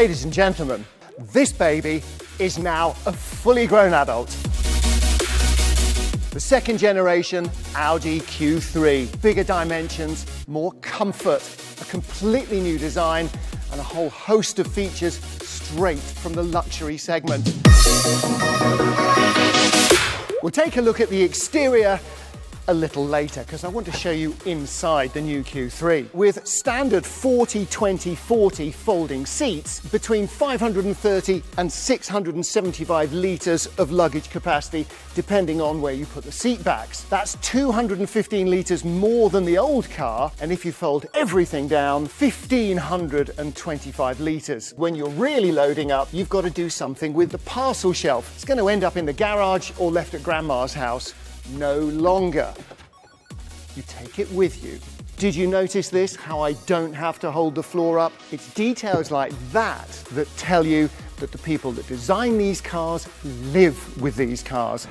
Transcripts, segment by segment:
Ladies and gentlemen, this baby is now a fully grown adult. The second generation Audi Q3. Bigger dimensions, more comfort, a completely new design, and a whole host of features straight from the luxury segment. We'll take a look at the exterior a little later, because I want to show you inside the new Q3. With standard 40-20-40 folding seats, between 530 and 675 litres of luggage capacity, depending on where you put the seat backs. That's 215 litres more than the old car, and if you fold everything down, 1,525 litres. When you're really loading up, you've got to do something with the parcel shelf. It's going to end up in the garage or left at Grandma's house. No longer. You take it with you. Did you notice this? How I don't have to hold the floor up? It's details like that that tell you that the people that design these cars live with these cars.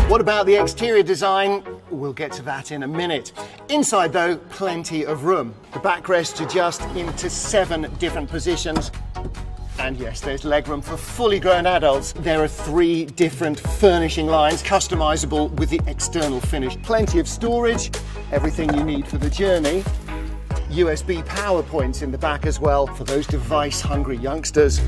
What about the exterior design? We'll get to that in a minute. Inside though, plenty of room. The backrest adjusts into 7 different positions. And yes, there's legroom for fully grown adults. There are 3 different furnishing lines, customizable with the external finish. Plenty of storage, everything you need for the journey. USB power points in the back as well for those device-hungry youngsters.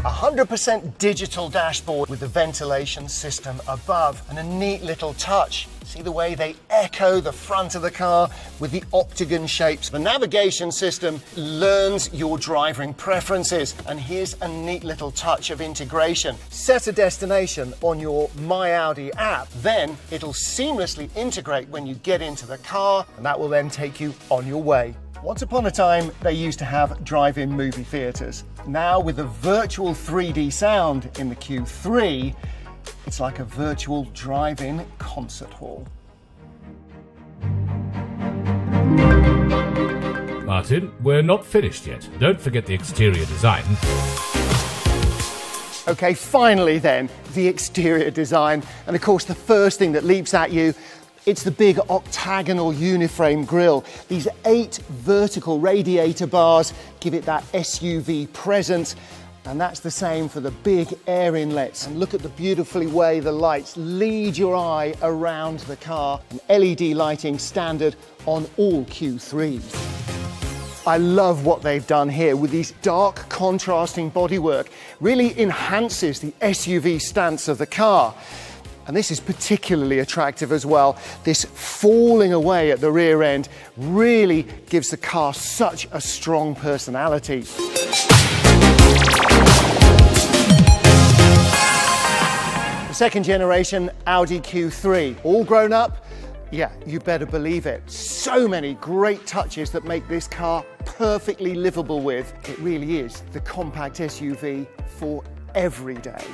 100% digital dashboard with the ventilation system above, and a neat little touch. See the way they echo the front of the car with the octagon shapes. The navigation system learns your driving preferences, and here's a neat little touch of integration. Set a destination on your My Audi app, then it'll seamlessly integrate when you get into the car, and that will then take you on your way. Once upon a time, they used to have drive-in movie theatres. Now, with the virtual 3D sound in the Q3, it's like a virtual drive-in concert hall. Martin, we're not finished yet. Don't forget the exterior design. Okay, finally then, the exterior design. And of course, the first thing that leaps at you, it's the big octagonal uniframe grille. These 8 vertical radiator bars give it that SUV presence, and that's the same for the big air inlets. And look at the beautifully way the lights lead your eye around the car. And LED lighting standard on all Q3s. I love what they've done here with these dark contrasting bodywork. Really enhances the SUV stance of the car. And this is particularly attractive as well. This falling away at the rear end really gives the car such a strong personality. The second generation Audi Q3, all grown up? Yeah, you better believe it. So many great touches that make this car perfectly livable with. It really is the compact SUV for every day.